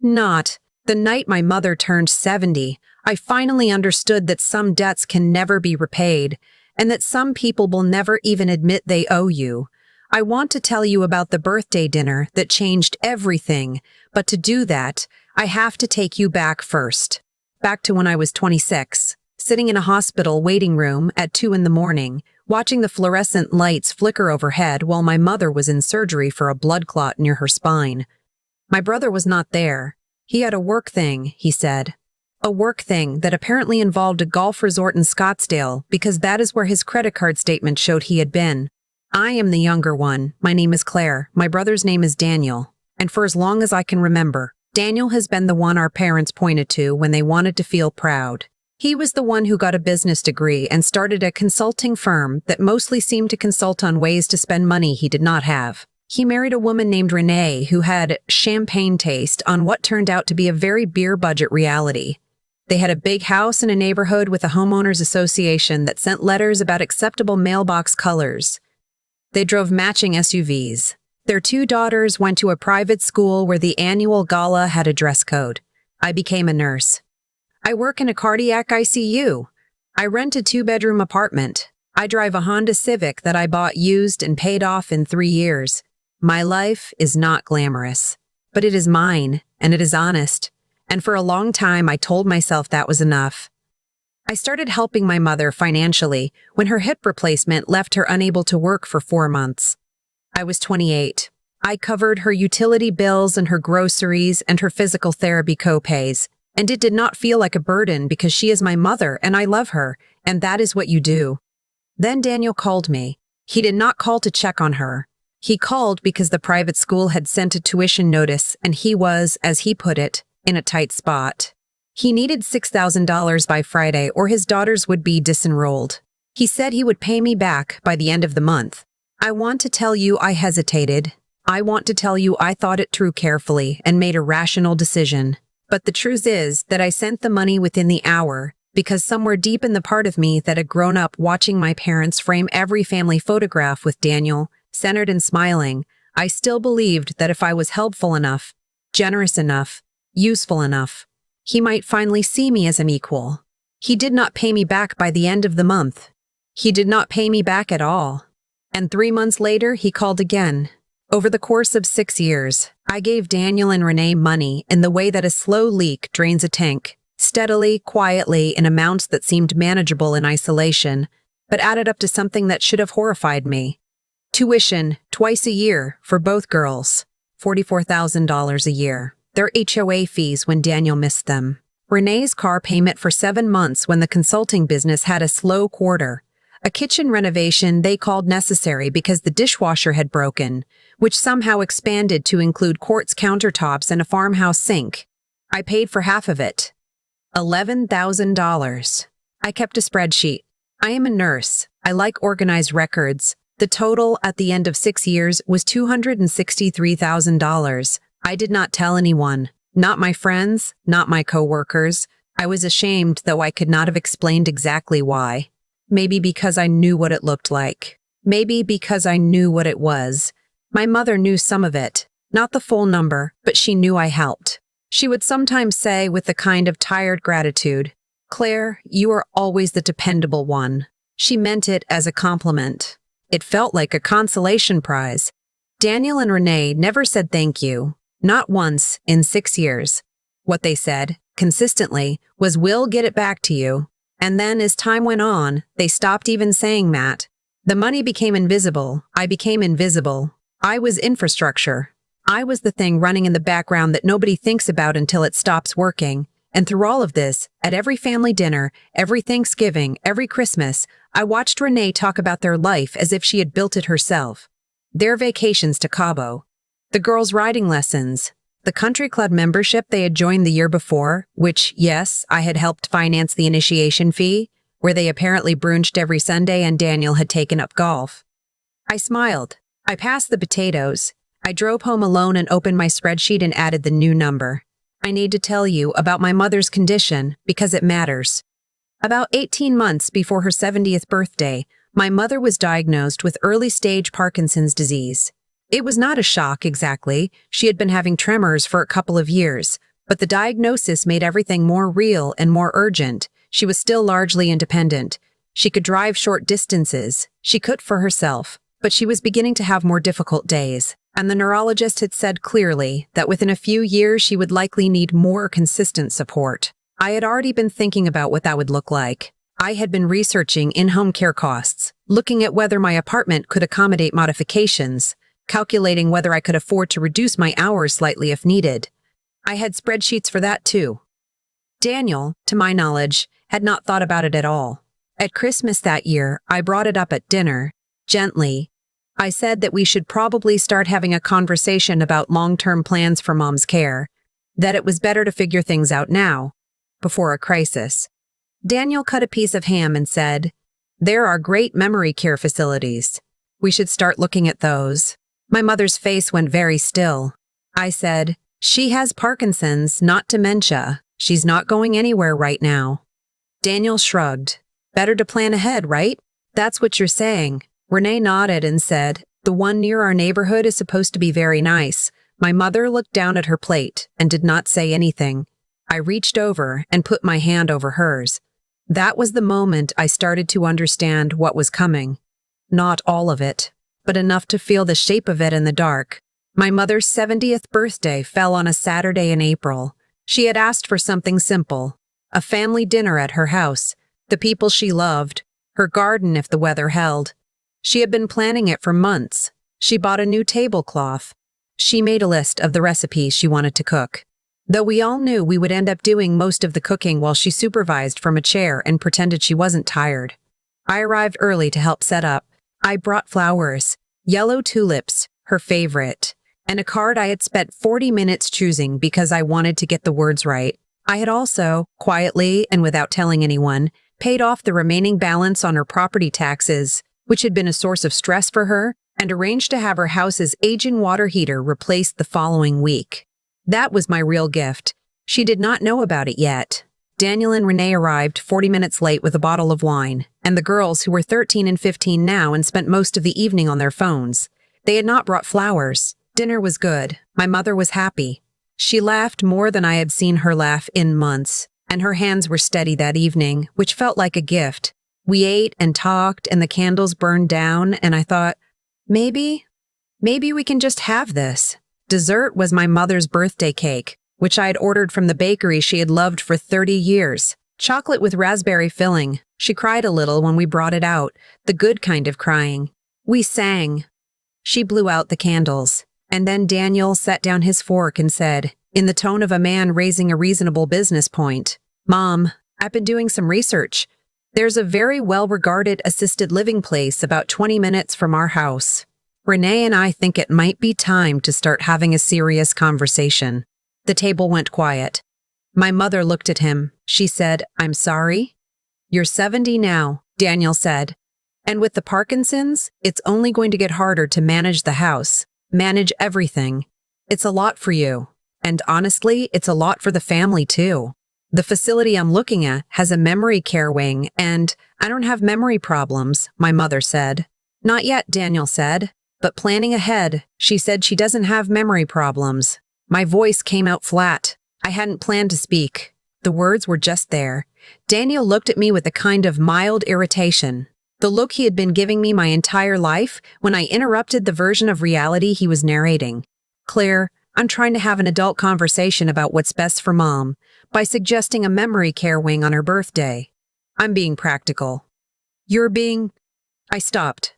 Not. The night my mother turned 70, I finally understood that some debts can never be repaid, and that some people will never even admit they owe you. I want to tell you about the birthday dinner that changed everything, but to do that, I have to take you back first. Back to when I was 26, sitting in a hospital waiting room at 2 in the morning, watching the fluorescent lights flicker overhead while my mother was in surgery for a blood clot near her spine. My brother was not there. He had a work thing, he said. A work thing that apparently involved a golf resort in Scottsdale because that is where his credit card statement showed he had been. I am the younger one. My name is Claire. My brother's name is Daniel. And for as long as I can remember, Daniel has been the one our parents pointed to when they wanted to feel proud. He was the one who got a business degree and started a consulting firm that mostly seemed to consult on ways to spend money he did not have. He married a woman named Renee who had champagne taste on what turned out to be a very beer budget reality. They had a big house in a neighborhood with a homeowners association that sent letters about acceptable mailbox colors. They drove matching SUVs. Their 2 daughters went to a private school where the annual gala had a dress code. I became a nurse. I work in a cardiac ICU. I rent a 2-bedroom apartment. I drive a Honda Civic that I bought used and paid off in 3 years. My life is not glamorous, but it is mine, and it is honest. And for a long time, I told myself that was enough. I started helping my mother financially when her hip replacement left her unable to work for 4 months. I was 28. I covered her utility bills and her groceries and her physical therapy co-pays, and it did not feel like a burden because she is my mother and I love her, and that is what you do. Then Daniel called me. He did not call to check on her. He called because the private school had sent a tuition notice and he was, as he put it, in a tight spot. He needed $6,000 by Friday or his daughters would be disenrolled. He said he would pay me back by the end of the month. I want to tell you I hesitated. I want to tell you I thought it through carefully and made a rational decision. But the truth is that I sent the money within the hour because somewhere deep in the part of me that had grown up watching my parents frame every family photograph with Daniel, centered and smiling, I still believed that if I was helpful enough, generous enough, useful enough, he might finally see me as an equal. He did not pay me back by the end of the month. He did not pay me back at all. And 3 months later, he called again. Over the course of 6 years, I gave Daniel and Renee money in the way that a slow leak drains a tank, steadily, quietly, in amounts that seemed manageable in isolation, but added up to something that should have horrified me. Tuition, twice a year, for both girls, $44,000 a year. Their HOA fees when Daniel missed them. Renee's car payment for 7 months when the consulting business had a slow quarter. A kitchen renovation they called necessary because the dishwasher had broken, which somehow expanded to include quartz countertops and a farmhouse sink. I paid for half of it. $11,000. I kept a spreadsheet. I am a nurse. I like organized records. The total at the end of 6 years was $263,000. I did not tell anyone, not my friends, not my coworkers. I was ashamed, though I could not have explained exactly why. Maybe because I knew what it looked like. Maybe because I knew what it was. My mother knew some of it, not the full number, but she knew I helped. She would sometimes say with a kind of tired gratitude, "Claire, you are always the dependable one." She meant it as a compliment. It felt like a consolation prize. Daniel and Renee never said thank you, not once in 6 years. What they said, consistently, was "We'll get it back to you." And then as time went on, they stopped even saying that. The money became invisible. I became invisible. I was infrastructure. I was the thing running in the background that nobody thinks about until it stops working. And through all of this, at every family dinner, every Thanksgiving, every Christmas, I watched Renee talk about their life as if she had built it herself. Their vacations to Cabo, the girls' riding lessons, the country club membership they had joined the year before, which, yes, I had helped finance the initiation fee, where they apparently brunched every Sunday and Daniel had taken up golf. I smiled. I passed the potatoes. I drove home alone and opened my spreadsheet and added the new number. I need to tell you about my mother's condition because it matters. About 18 months before her 70th birthday, my mother was diagnosed with early-stage Parkinson's disease. It was not a shock exactly. She had been having tremors for a couple of years, But the diagnosis made everything more real and more urgent. She was still largely independent. She could drive short distances. She cooked for herself. But she was beginning to have more difficult days. And the neurologist had said clearly that within a few years she would likely need more consistent support. I had already been thinking about what that would look like. I had been researching in-home care costs, looking at whether my apartment could accommodate modifications, calculating whether I could afford to reduce my hours slightly if needed. I had spreadsheets for that too. Daniel, to my knowledge, had not thought about it at all. At Christmas that year, I brought it up at dinner, gently. I said that we should probably start having a conversation about long-term plans for Mom's care, that it was better to figure things out now, before a crisis. Daniel cut a piece of ham and said, "There are great memory care facilities. We should start looking at those." My mother's face went very still. I said, "She has Parkinson's, not dementia. She's not going anywhere right now." Daniel shrugged. "Better to plan ahead, right? That's what you're saying." Renee nodded and said, "The one near our neighborhood is supposed to be very nice." My mother looked down at her plate and did not say anything. I reached over and put my hand over hers. That was the moment I started to understand what was coming. Not all of it, but enough to feel the shape of it in the dark. My mother's 70th birthday fell on a Saturday in April. She had asked for something simple, a family dinner at her house, the people she loved, her garden if the weather held. She had been planning it for months. She bought a new tablecloth. She made a list of the recipes she wanted to cook. Though we all knew we would end up doing most of the cooking while she supervised from a chair and pretended she wasn't tired. I arrived early to help set up. I brought flowers, yellow tulips, her favorite, and a card I had spent 40 minutes choosing because I wanted to get the words right. I had also, quietly and without telling anyone, paid off the remaining balance on her property taxes, which had been a source of stress for her, and arranged to have her house's aging water heater replaced the following week. That was my real gift. She did not know about it yet. Daniel and Renee arrived 40 minutes late with a bottle of wine, and the girls, who were 13 and 15 now and spent most of the evening on their phones. They had not brought flowers. Dinner was good. My mother was happy. She laughed more than I had seen her laugh in months, and her hands were steady that evening, which felt like a gift. We ate and talked, and the candles burned down, and I thought, maybe we can just have this. Dessert was my mother's birthday cake, which I had ordered from the bakery she had loved for 30 years. Chocolate with raspberry filling. She cried a little when we brought it out, the good kind of crying. We sang. She blew out the candles, and then Daniel set down his fork and said, in the tone of a man raising a reasonable business point, "Mom, I've been doing some research. There's a very well-regarded assisted living place about 20 minutes from our house. Renee and I think it might be time to start having a serious conversation." The table went quiet. My mother looked at him. She said, "I'm sorry?" "You're 70 now," Daniel said. "And with the Parkinson's, it's only going to get harder to manage the house, manage everything. It's a lot for you. And honestly, it's a lot for the family too. The facility I'm looking at has a memory care wing, and I don't have memory problems," my mother said. "Not yet," Daniel said. "But planning ahead." She said she doesn't have memory problems. My voice came out flat. I hadn't planned to speak. The words were just there. Daniel looked at me with a kind of mild irritation. The look he had been giving me my entire life when I interrupted the version of reality he was narrating. "Claire, I'm trying to have an adult conversation about what's best for Mom by suggesting a memory care wing on her birthday. I'm being practical." "You're being—" I stopped.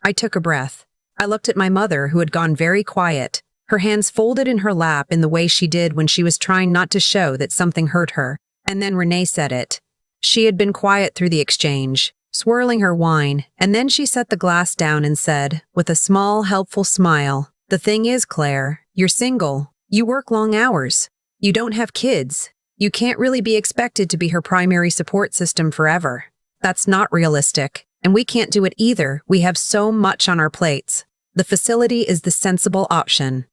I took a breath. I looked at my mother, who had gone very quiet, her hands folded in her lap in the way she did when she was trying not to show that something hurt her. And then Renee said it. She had been quiet through the exchange, swirling her wine, and then she set the glass down and said, with a small, helpful smile, "The thing is, Claire, you're single. You work long hours. You don't have kids. You can't really be expected to be her primary support system forever. That's not realistic, and we can't do it either. We have so much on our plates. The facility is the sensible option."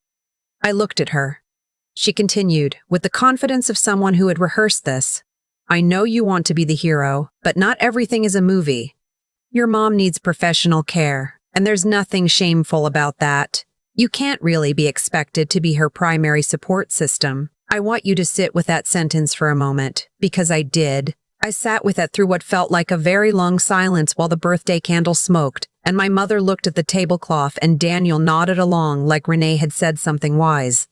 I looked at her. She continued, with the confidence of someone who had rehearsed this. "I know you want to be the hero, but not everything is a movie. Your mom needs professional care, and there's nothing shameful about that. You can't really be expected to be her primary support system. I want you to sit with that sentence for a moment, because I did. I sat with it through what felt like a very long silence while the birthday candle smoked, and my mother looked at the tablecloth and Daniel nodded along like Renee had said something wise.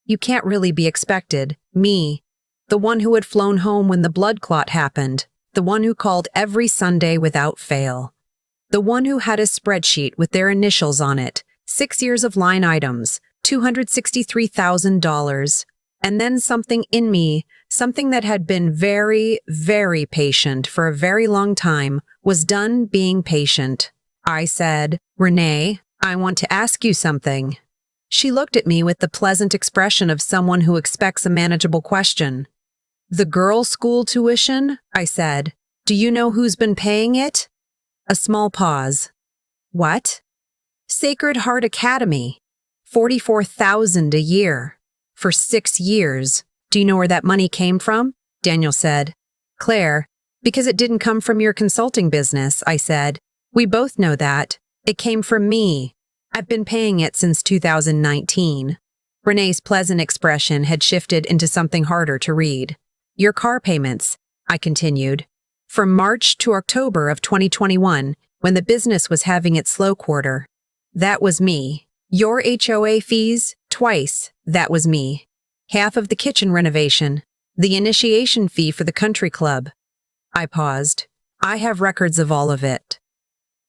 You can't really be expected, me, the one who had flown home when the blood clot happened, the one who called every Sunday without fail, the one who had a spreadsheet with their initials on it, 6 years of line items, $263,000, and then something in me, something that had been very, very patient for a very long time, was done being patient. I said, Renee, I want to ask you something. She looked at me with the pleasant expression of someone who expects a manageable question. The girls' school tuition? I said. Do you know who's been paying it? A small pause. What? Sacred Heart Academy. $44,000 a year. For 6 years. Do you know where that money came from? Daniel said. Claire, because it didn't come from your consulting business, I said. We both know that. It came from me. I've been paying it since 2019. Renee's pleasant expression had shifted into something harder to read. Your car payments, I continued. From March to October of 2021, when the business was having its slow quarter. That was me. Your HOA fees, twice, that was me. Half of the kitchen renovation, the initiation fee for the country club. I paused. I have records of all of it.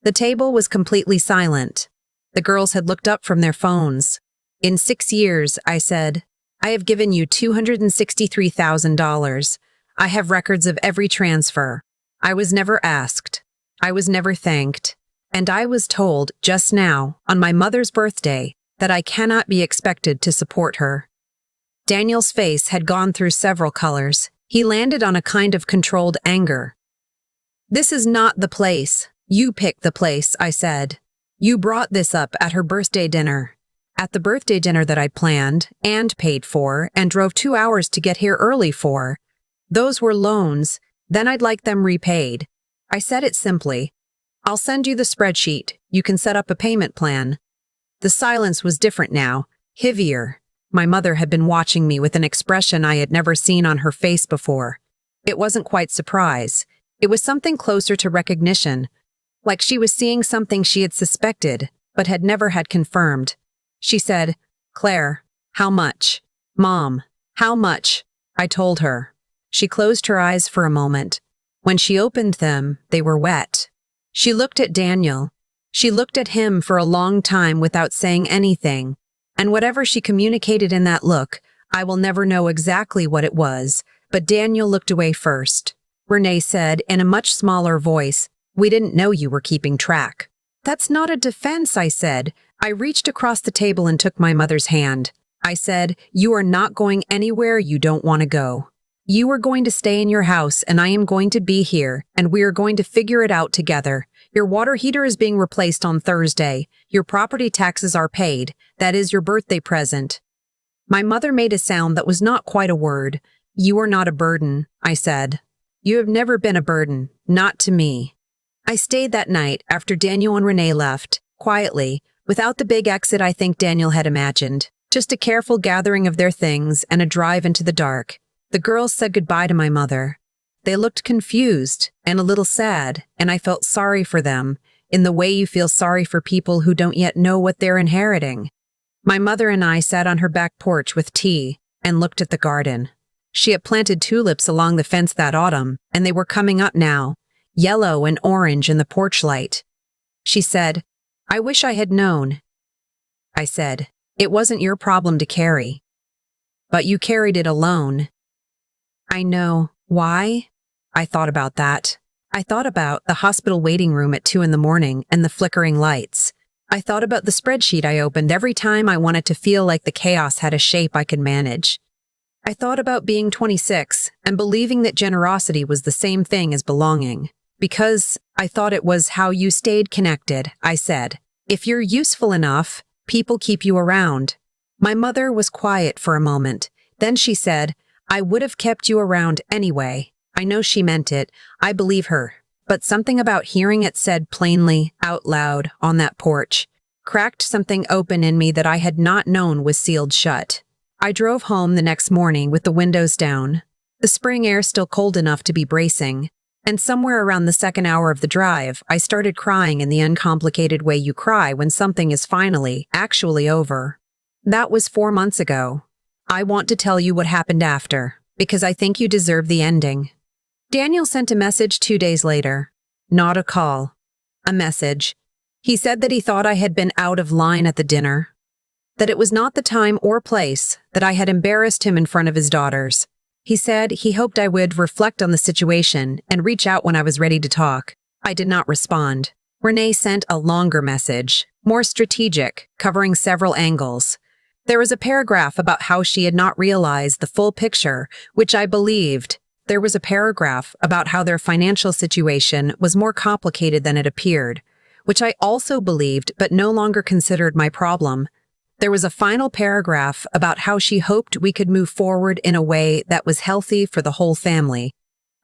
The table was completely silent. The girls had looked up from their phones. In 6 years, I said, I have given you $263,000. I have records of every transfer. I was never asked. I was never thanked. And I was told just now, on my mother's birthday, that I cannot be expected to support her. Daniel's face had gone through several colors. He landed on a kind of controlled anger. This is not the place. You picked the place, I said. You brought this up at her birthday dinner. At the birthday dinner that I planned and paid for and drove 2 hours to get here early for. Those were loans. Then I'd like them repaid. I said it simply. I'll send you the spreadsheet. You can set up a payment plan. The silence was different now, heavier. My mother had been watching me with an expression I had never seen on her face before. It wasn't quite surprise. It was something closer to recognition, like she was seeing something she had suspected, but had never had confirmed. She said, Claire, how much? Mom, how much? I told her. She closed her eyes for a moment. When she opened them, they were wet. She looked at Daniel. She looked at him for a long time without saying anything, and whatever she communicated in that look, I will never know exactly what it was, but Daniel looked away first. Renee said in a much smaller voice, We didn't know you were keeping track. That's not a defense, I said. I reached across the table and took my mother's hand. I said, You are not going anywhere you don't want to go. You are going to stay in your house and I am going to be here and we are going to figure it out together. Your water heater is being replaced on Thursday. Your property taxes are paid. That is your birthday present. My mother made a sound that was not quite a word. You are not a burden, I said. You have never been a burden, not to me. I stayed that night after Daniel and Renee left, quietly, without the big exit I think Daniel had imagined. Just a careful gathering of their things and a drive into the dark. The girls said goodbye to my mother. They looked confused and a little sad, and I felt sorry for them, in the way you feel sorry for people who don't yet know what they're inheriting. My mother and I sat on her back porch with tea and looked at the garden. She had planted tulips along the fence that autumn, and they were coming up now, yellow and orange in the porch light. She said, I wish I had known. I said, It wasn't your problem to carry. But you carried it alone. I know. Why? I thought about that. I thought about the hospital waiting room at 2 a.m. and the flickering lights. I thought about the spreadsheet I opened every time I wanted to feel like the chaos had a shape I could manage. I thought about being 26 and believing that generosity was the same thing as belonging. Because I thought it was how you stayed connected, I said. If you're useful enough, people keep you around. My mother was quiet for a moment. Then she said, I would have kept you around anyway. I know she meant it. I believe her. But something about hearing it said plainly, out loud, on that porch, cracked something open in me that I had not known was sealed shut. I drove home the next morning with the windows down, the spring air still cold enough to be bracing, and somewhere around the second hour of the drive, I started crying in the uncomplicated way you cry when something is finally, actually over. That was 4 months ago. I want to tell you what happened after, because I think you deserve the ending. Daniel sent a message 2 days later. Not a call. A message. He said that he thought I had been out of line at the dinner, that it was not the time or place, that I had embarrassed him in front of his daughters. He said he hoped I would reflect on the situation and reach out when I was ready to talk. I did not respond. Renee sent a longer message, more strategic, covering several angles. There was a paragraph about how she had not realized the full picture, which I believed. There was a paragraph about how their financial situation was more complicated than it appeared, which I also believed but no longer considered my problem. There was a final paragraph about how she hoped we could move forward in a way that was healthy for the whole family.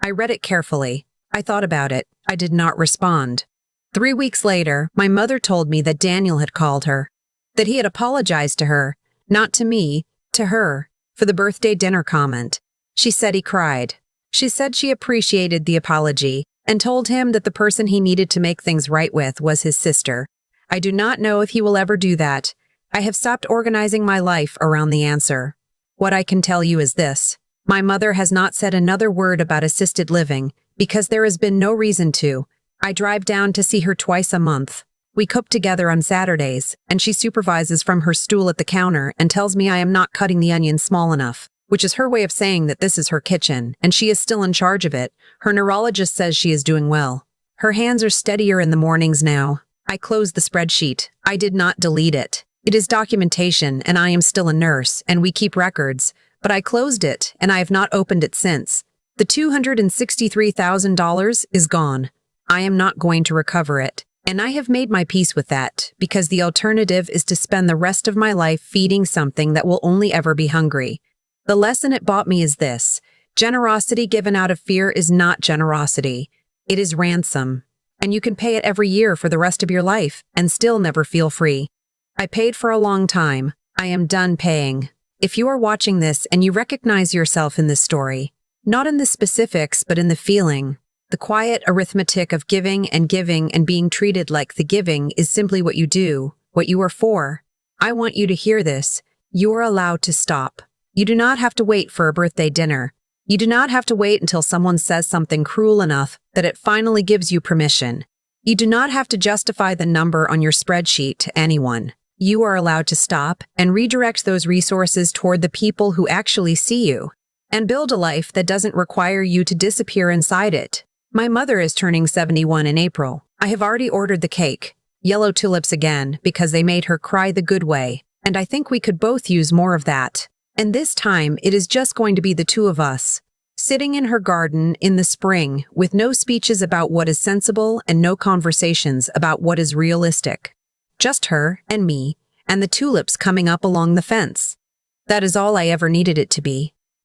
I read it carefully. I thought about it. I did not respond. 3 weeks later, my mother told me that Daniel had called her, that he had apologized to her, not to me, to her, for the birthday dinner comment. She said he cried. She said she appreciated the apology and told him that the person he needed to make things right with was his sister. I do not know if he will ever do that. I have stopped organizing my life around the answer. What I can tell you is this. My mother has not said another word about assisted living because there has been no reason to. I drive down to see her twice a month. We cook together on Saturdays, and she supervises from her stool at the counter and tells me I am not cutting the onion small enough, which is her way of saying that this is her kitchen, and she is still in charge of it. Her neurologist says she is doing well. Her hands are steadier in the mornings now. I closed the spreadsheet. I did not delete it. It is documentation, and I am still a nurse, and we keep records, but I closed it, and I have not opened it since. The $263,000 is gone. I am not going to recover it, and I have made my peace with that, because the alternative is to spend the rest of my life feeding something that will only ever be hungry. The lesson it bought me is this. Generosity given out of fear is not generosity. It is ransom, and you can pay it every year for the rest of your life and still never feel free. I paid for a long time. I am done paying. If you are watching this and you recognize yourself in this story, not in the specifics but in the feeling, the quiet arithmetic of giving and being treated like the giving is simply what you do, what you are for. I want you to hear this. You are allowed to stop. You do not have to wait for a birthday dinner. You do not have to wait until someone says something cruel enough that it finally gives you permission. You do not have to justify the number on your spreadsheet to anyone. You are allowed to stop and redirect those resources toward the people who actually see you, and build a life that doesn't require you to disappear inside it. My mother is turning 71 in April. I have already ordered the cake, yellow tulips again, because they made her cry the good way, and I think we could both use more of that. And this time, it is just going to be the two of us, sitting in her garden in the spring with no speeches about what is sensible and no conversations about what is realistic. Just her and me, and the tulips coming up along the fence. That is all I ever needed it to be.